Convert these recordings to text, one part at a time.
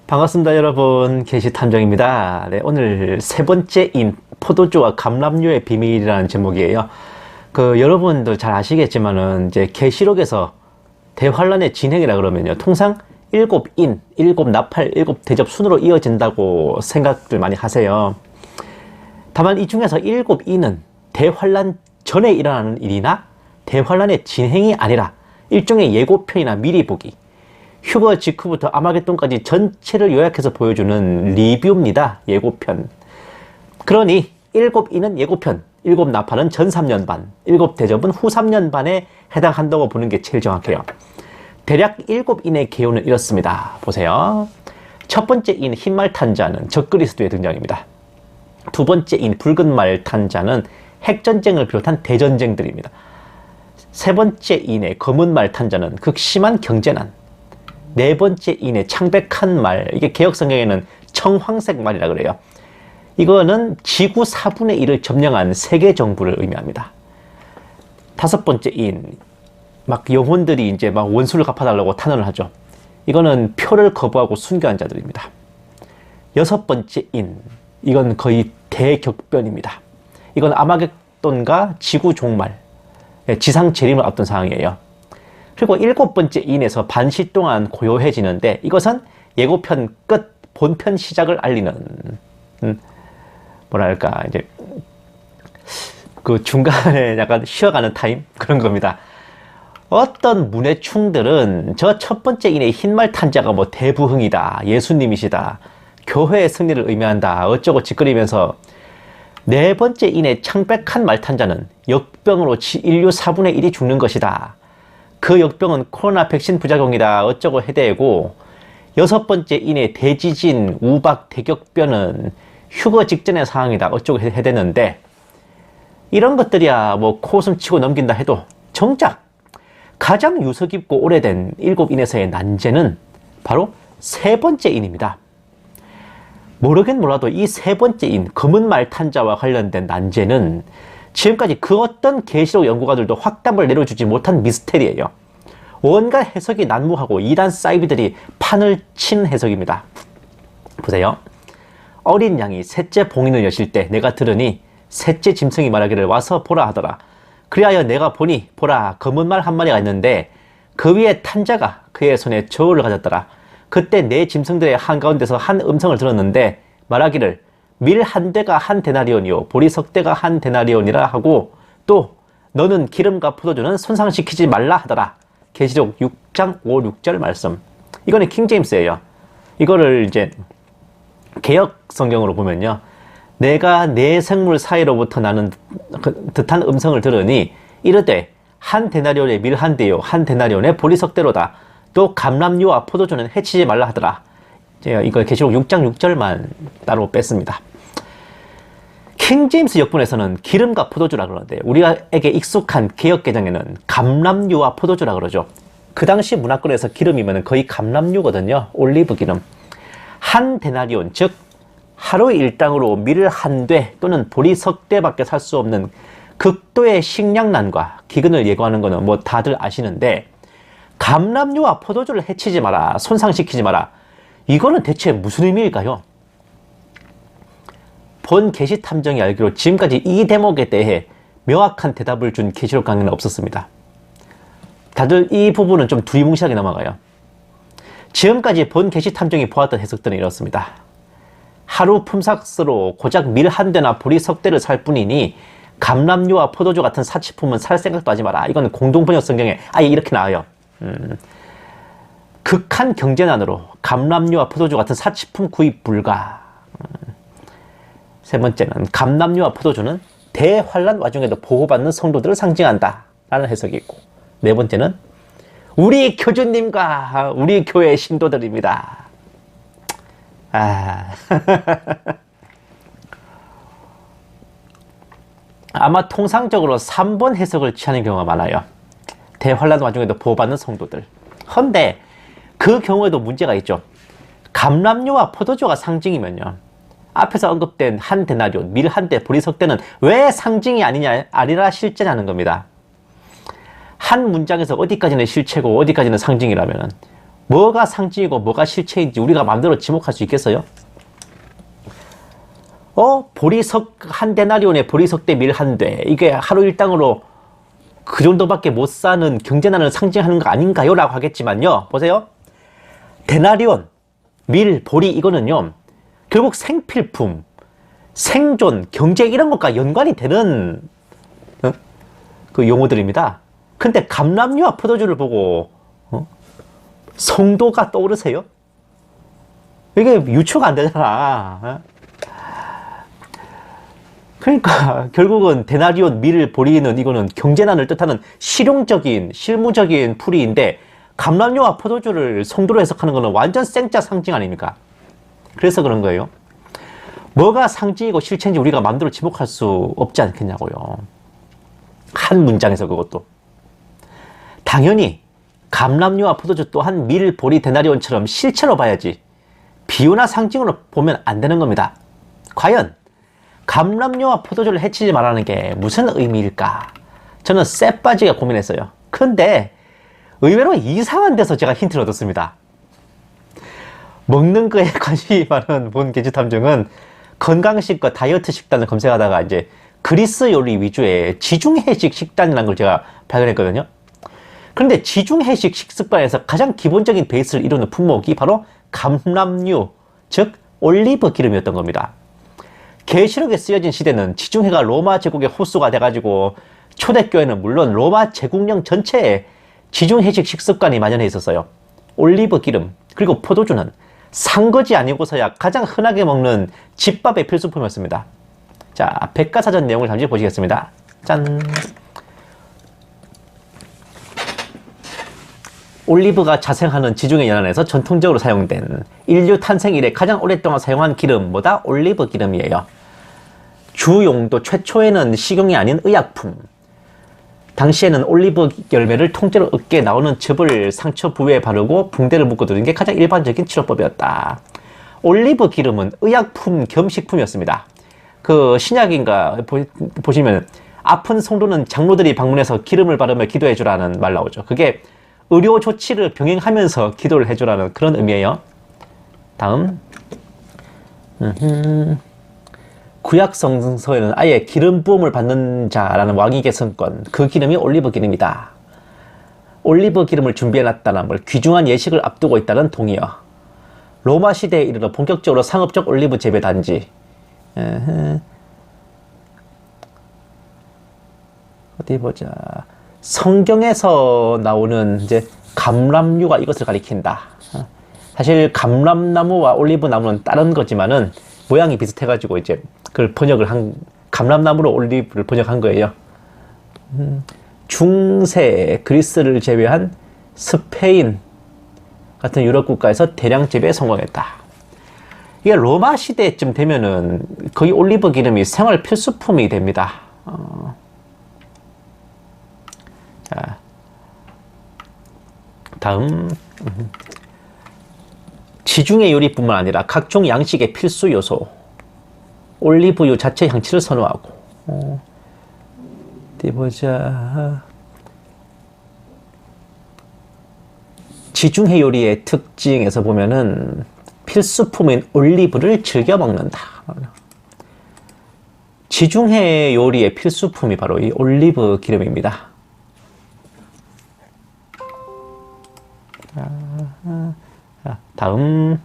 반갑습니다, 여러분. 게시탐정입니다. 네, 오늘 세 번째인 포도주와 감람류의 비밀이라는 제목이에요. 여러분들 잘 아시겠지만은 이제 계시록에서 대환란의 진행이라 그러면요, 통상 7인, 7나팔, 7대접 순으로 이어진다고 생각들 많이 하세요. 다만 이 중에서 7인은 대환란 전에 일어나는 일이나 대환란의 진행이 아니라 일종의 예고편이나 미리 보기, 휴거 직후부터 아마겟돈까지 전체를 요약해서 보여주는 리뷰입니다. 예고편. 그러니 7인은 예고편, 7나팔은 전 3년반, 7대접은 후 3년반에 해당한다고 보는 게 제일 정확해요. 대략 7인의 개요는 이렇습니다. 보세요. 첫 번째 인 흰말 탄자는 적그리스도의 등장입니다. 두 번째 인 붉은 말 탄자는 핵전쟁을 비롯한 대전쟁들입니다. 세 번째 인의 검은 말 탄자는 극심한 경제난. 네 번째 인의 창백한 말, 이게 개혁성경에는 청황색 말이라 그래요. 이거는 지구 4분의 1을 점령한 세계 정부를 의미합니다. 다섯 번째 인, 막 영혼들이 이제 막 원수를 갚아달라고 탄원을 하죠. 이거는 표를 거부하고 순교한 자들입니다. 여섯 번째 인, 이건 거의 대격변입니다. 이건 아마겟돈과 지구 종말, 지상 재림을 앞둔 상황이에요. 그리고 일곱 번째 인에서 반시 동안 고요해지는데, 이것은 예고편 끝, 본편 시작을 알리는, 뭐랄까, 이제, 중간에 약간 쉬어가는 타임? 그런 겁니다. 어떤 문해충들은 저 첫 번째 인의 흰말 탄자가 뭐 대부흥이다, 예수님이시다, 교회의 승리를 의미한다, 어쩌고 짓거리면서, 네 번째 인의 창백한 말 탄자는 역병으로 인류 4분의 1이 죽는 것이다, 그 역병은 코로나 백신 부작용이다, 어쩌고 해대고, 여섯 번째 인의 대지진, 우박, 대격변은 휴거 직전의 상황이다, 어쩌고 해대는데, 이런 것들이야 뭐 코웃음 치고 넘긴다 해도 정작 가장 유서 깊고 오래된 7인에서의 난제는 바로 세 번째 인입니다. 모르긴 몰라도 이 세 번째 인, 검은 말 탄자와 관련된 난제는 지금까지 그 어떤 계시록 연구가들도 확답을 내려주지 못한 미스테리예요. 온갖 해석이 난무하고 이단 사이비들이 판을 친 해석입니다. 보세요. 어린 양이 셋째 봉인을 여실 때 내가 들으니 셋째 짐승이 말하기를 와서 보라 하더라. 그리하여 내가 보니 보라, 검은 말 한 마리가 있는데 그 위에 탄자가 그의 손에 저울을 가졌더라. 그때 네 짐승들의 한가운데서 한 음성을 들었는데 말하기를 밀 한 대가 한 데나리온이요 보리 석 대가 한 데나리온이라 하고, 또 너는 기름과 포도주는 손상시키지 말라 하더라. 계시록 6장 5, 6절 말씀. 이거는 킹제임스예요. 이거를 이제 개역 성경으로 보면요, 내가 내 생물 사이로부터 나는 듯한 음성을 들으니 이르되 한 데나리온의 밀 한 대요 한 데나리온의 보리 석 대로다. 또 감람류와 포도주는 해치지 말라 하더라. 제가 이거 계시록 6장 6절만 따로 뺐습니다. 킹제임스 역본에서는 기름과 포도주라 그러는데 우리에게 익숙한 개역개정에는 감람류와 포도주라 그러죠. 그 당시 문화권에서 기름이면 거의 감람류거든요. 올리브 기름. 한 데나리온, 즉 하루 일당으로 밀 한 대 또는 보리 석 대밖에 살 수 없는 극도의 식량난과 기근을 예고하는 거는 뭐 다들 아시는데, 감람류와 포도주를 해치지 마라, 손상시키지 마라, 이거는 대체 무슨 의미일까요? 본 계시탐정이 알기로 지금까지 이 대목에 대해 명확한 대답을 준 계시록 강의는 없었습니다. 다들 이 부분은 좀 두리뭉실하게 넘어가요. 지금까지 본 계시탐정이 보았던 해석들은 이렇습니다. 하루 품삯으로 고작 밀 한 대나 보리 석 대를 살 뿐이니 감람류와 포도주 같은 사치품은 살 생각도 하지 마라. 이건 공동번역 성경에 아예 이렇게 나와요. 극한 경제난으로 감람류와 포도주 같은 사치품 구입 불가. 세 번째는 감람류와 포도주는 대환란 와중에도 보호받는 성도들을 상징한다 라는 해석이 있고, 네 번째는 우리 교주님과 우리 교회 신도들입니다. 아마 통상적으로 3번 해석을 취하는 경우가 많아요. 대환란 와중에도 보호받는 성도들. 헌데 그 경우에도 문제가 있죠. 감람류와 포도주가 상징이면요, 앞에서 언급된 한 데나리온, 밀 한 대, 보리 석 대는 왜 상징이 아니라 실제라는 겁니다. 한 문장에서 어디까지는 실체고 어디까지는 상징이라면 뭐가 상징이고 뭐가 실체인지 우리가 마음대로 지목할 수 있겠어요? 보리석 한 데나리온에 보리석 대 밀 한 대. 이게 하루 일당으로 그 정도밖에 못 사는 경제난을 상징하는 거 아닌가요? 라고 하겠지만요. 보세요. 데나리온, 밀, 보리 이거는요. 결국 생필품, 생존, 경제 이런 것과 연관이 되는 그 용어들입니다. 근데 감람류와 포도주를 보고 성도가 떠오르세요? 이게 유추가 안 되잖아. 그러니까 결국은 데나리온, 밀, 보리는 이거는 경제난을 뜻하는 실용적인, 실무적인 풀이인데 감람류와 포도주를 성도로 해석하는 거는 완전 생짜 상징 아닙니까? 그래서 그런 거예요. 뭐가 상징이고 실체인지 우리가 마음대로 지목할 수 없지 않겠냐고요. 한 문장에서 그것도. 당연히 감람류와 포도주 또한 밀, 보리, 데나리온처럼 실체로 봐야지 비유나 상징으로 보면 안 되는 겁니다. 과연 감람류와 포도주를 해치지 말라는 게 무슨 의미일까? 저는 쎄빠지게 고민했어요. 근데 의외로 이상한 데서 제가 힌트를 얻었습니다. 먹는 거에 관심이 많은 본 게시탐정은 건강식과 다이어트 식단을 검색하다가 이제 그리스 요리 위주의 지중해식 식단이라는 걸 제가 발견했거든요. 그런데 지중해식 식습관에서 가장 기본적인 베이스를 이루는 품목이 바로 감람류, 즉 올리브 기름이었던 겁니다. 계시록에 쓰여진 시대는 지중해가 로마 제국의 호수가 돼가지고 초대교회는 물론 로마 제국령 전체에 지중해식 식습관이 만연해 있었어요. 올리브 기름 그리고 포도주는 산거지 아니고서야 가장 흔하게 먹는 집밥의 필수품이었습니다. 자, 백과사전 내용을 잠시 보시겠습니다. 짠! 올리브가 자생하는 지중해 연안에서 전통적으로 사용된 인류 탄생 이래 가장 오랫동안 사용한 기름 뭐다? 올리브 기름이에요. 주 용도 최초에는 식용이 아닌 의약품. 당시에는 올리브 열매를 통째로 으깨 나오는 즙을 상처 부위에 바르고 붕대를 묶어두는 게 가장 일반적인 치료법이었다. 올리브 기름은 의약품 겸 식품이었습니다. 그 신약인가 보시면 아픈 성도는 장로들이 방문해서 기름을 바르며 기도해주라는 말 나오죠. 그게 의료 조치를 병행하면서 기도를 해주라는 그런 의미예요. 다음. 구약 성서에는 아예 기름 부음을 받는 자라는 왕위 계승권, 그 기름이 올리브 기름이다. 올리브 기름을 준비해놨다는 걸 귀중한 예식을 앞두고 있다는 동의어. 로마 시대에 이르러 본격적으로 상업적 올리브 재배 단지. 어디 보자. 성경에서 나오는 이제 감람류가 이것을 가리킨다. 사실 감람나무와 올리브 나무는 다른 거지만은 모양이 비슷해가지고 이제 그걸 감람나무로 올리브를 번역한 거예요. 중세 그리스를 제외한 스페인 같은 유럽 국가에서 대량 재배에 성공했다. 이게 로마 시대쯤 되면은 거의 올리브 기름이 생활 필수품이 됩니다. 자, 다음. 지중해 요리뿐만 아니라 각종 양식의 필수 요소. 올리브유 자체 향치를 선호하고. 어디 보자. 지중해 요리의 특징에서 보면은 필수품인 올리브를 즐겨 먹는다. 지중해 요리의 필수품이 바로 이 올리브 기름입니다. 다음.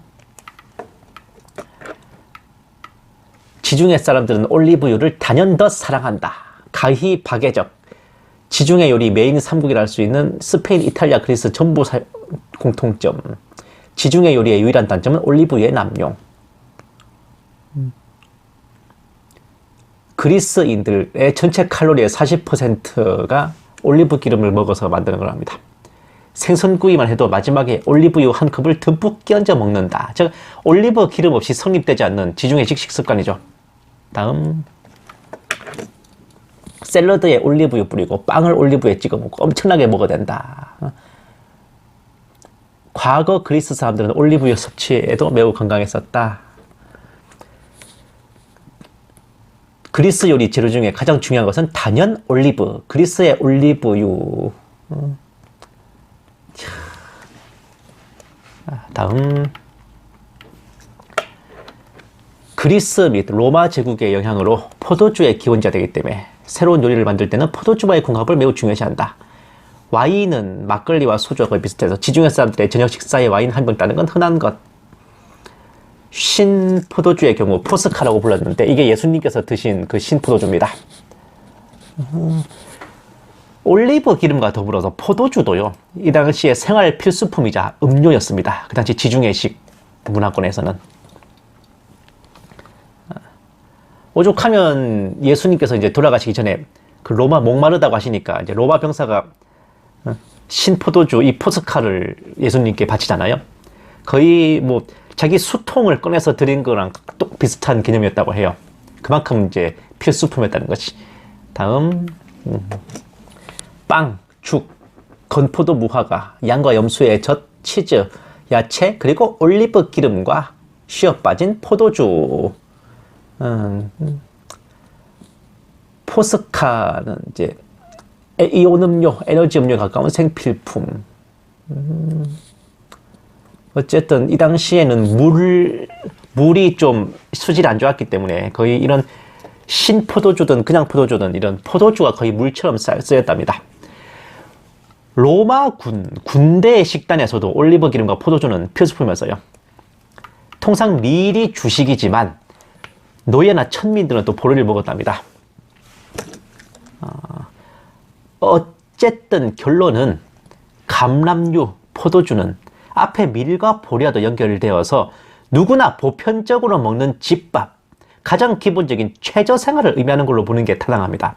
지중해 사람들은 올리브유를 단연더 사랑한다. 가히 박애적. 지중해 요리 메인 3국이라 할 수 있는 스페인, 이탈리아, 그리스 전부 공통점. 지중해 요리의 유일한 단점은 올리브유의 남용. 그리스인들의 전체 칼로리의 40%가 올리브 기름을 먹어서 만드는 걸 합니다. 생선구이만 해도 마지막에 올리브유 한 컵을 듬뿍 끼얹어 먹는다. 즉 올리브 기름 없이 성립되지 않는 지중해식 식습관이죠. 다음. 샐러드에 올리브유 뿌리고 빵을 올리브유에 찍어 먹고 엄청나게 먹어야 된다. 과거 그리스 사람들은 올리브유 섭취에도 매우 건강했었다. 그리스 요리 재료 중에 가장 중요한 것은 단연 올리브. 그리스의 올리브유. 다음, 그리스 및 로마 제국의 영향으로 포도주의 기원자가 되기 때문에 새로운 요리를 만들 때는 포도주와의 궁합을 매우 중요시한다. 와인은 막걸리와 소주와 거의 비슷해서 지중해 사람들의 저녁 식사에 와인 한 병 따는 건 흔한 것. 신포도주의 경우 포스카라고 불렀는데 이게 예수님께서 드신 그 신포도주입니다. 올리브 기름과 더불어서 포도주도요, 이 당시에 생활 필수품이자 음료였습니다. 그 당시 지중해식 문화권에서는. 오죽하면 예수님께서 이제 돌아가시기 전에 그 로마 목마르다고 하시니까 이제 로마 병사가 신포도주 이 포스카를 예수님께 바치잖아요. 거의 뭐 자기 수통을 꺼내서 드린 거랑 또 비슷한 개념이었다고 해요. 그만큼 이제 필수품이었다는 것이. 다음, 빵, 죽, 건포도 무화과, 양과 염소의 젖, 치즈, 야채, 그리고 올리브 기름과 쉬어 빠진 포도주. 포스카는 이제 이온 음료, 에너지 음료에 가까운 생필품. 어쨌든 이 당시에는 물이 좀 수질이 안 좋았기 때문에 거의 이런 신포도주든 그냥 포도주든 이런 포도주가 거의 물처럼 쓰였답니다. 로마 군대의 식단에서도 올리브 기름과 포도주는 필수품이었어요. 통상 미리 주식이지만 노예나 천민들은 또 보리를 먹었답니다. 어쨌든 결론은 감람류, 포도주는 앞에 밀과 보리와도 연결되어서 누구나 보편적으로 먹는 집밥, 가장 기본적인 최저 생활을 의미하는 걸로 보는 게 타당합니다.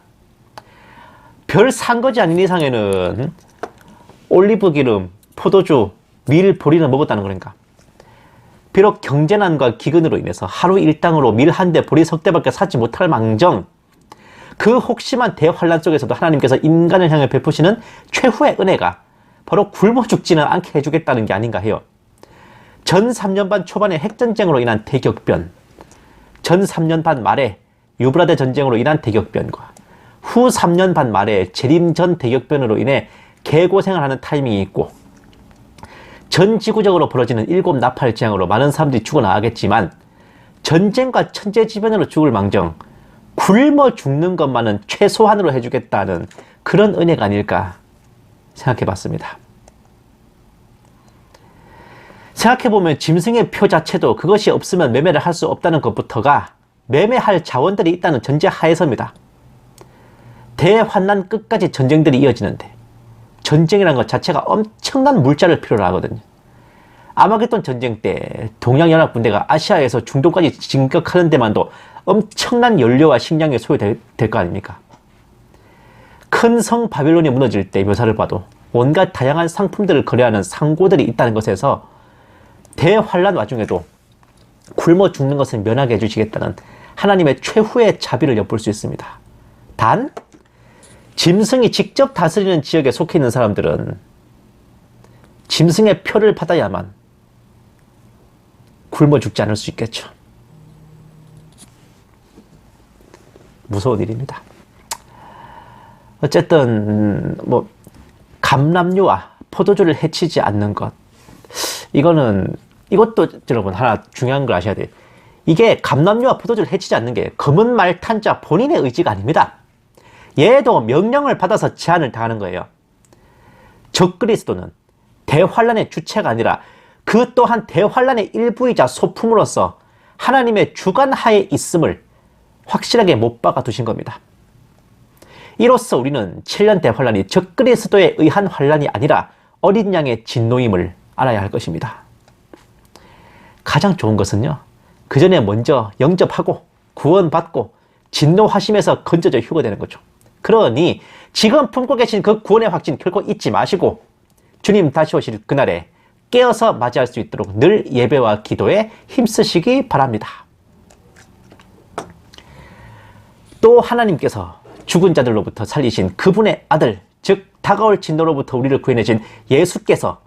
별 산거지 아닌 이상에는 올리브 기름, 포도주, 밀, 보리는 먹었다는 거니까. 비록 경제난과 기근으로 인해서 하루 일당으로 밀 한 대, 보리 석 대밖에 사지 못할 망정, 그 혹심한 대환란 속에서도 하나님께서 인간을 향해 베푸시는 최후의 은혜가 바로 굶어 죽지는 않게 해주겠다는 게 아닌가 해요. 전 3년 반 초반의 핵전쟁으로 인한 대격변, 전 3년 반 말에 유브라데 전쟁으로 인한 대격변과 후 3년 반 말에 재림전 대격변으로 인해 개고생을 하는 타이밍이 있고, 전 지구적으로 벌어지는 7 나팔 재앙으로 많은 사람들이 죽어나가겠지만 전쟁과 천재지변으로 죽을 망정 굶어 죽는 것만은 최소한으로 해주겠다는 그런 은혜가 아닐까 생각해 봤습니다. 생각해보면 짐승의 표 자체도 그것이 없으면 매매를 할 수 없다는 것부터가 매매할 자원들이 있다는 전제 하에서입니다. 대환난 끝까지 전쟁들이 이어지는데 전쟁이라는 것 자체가 엄청난 물자를 필요로 하거든요. 아마겟돈 전쟁 때 동양연합군대가 아시아에서 중동까지 진격하는 데만도 엄청난 연료와 식량이 소요될 거 아닙니까? 큰 성 바빌론이 무너질 때 묘사를 봐도 온갖 다양한 상품들을 거래하는 상고들이 있다는 것에서 대환란 와중에도 굶어 죽는 것을 면하게 해주시겠다는 하나님의 최후의 자비를 엿볼 수 있습니다. 단, 짐승이 직접 다스리는 지역에 속해 있는 사람들은 짐승의 표를 받아야만 굶어 죽지 않을 수 있겠죠. 무서운 일입니다. 어쨌든 뭐 감람류와 포도주를 해치지 않는 것, 이것도 여러분 하나 중요한 걸 아셔야 돼요. 이게 감람류와 포도주를 해치지 않는 게 검은 말 탄자 본인의 의지가 아닙니다. 얘도 명령을 받아서 제한을 당하는 거예요. 적그리스도는 대환란의 주체가 아니라 그 또한 대환란의 일부이자 소품으로서 하나님의 주관하에 있음을 확실하게 못 박아 두신 겁니다. 이로써 우리는 7년 대환란이 적그리스도에 의한 환란이 아니라 어린 양의 진노임을 알아야 할 것입니다. 가장 좋은 것은요, 그 전에 먼저 영접하고 구원받고 진노하심에서 건져져 휴거되는 거죠. 그러니 지금 품고 계신 그 구원의 확신 결코 잊지 마시고 주님 다시 오실 그날에 깨어서 맞이할 수 있도록 늘 예배와 기도에 힘쓰시기 바랍니다. 또 하나님께서 죽은 자들로부터 살리신 그분의 아들, 즉 다가올 진노로부터 우리를 구해내신 예수께서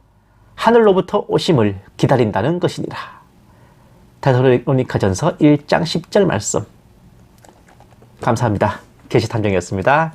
하늘로부터 오심을 기다린다는 것이니라. 데살로니가전서 1장 10절 말씀. 감사합니다. 계시 탐정이었습니다.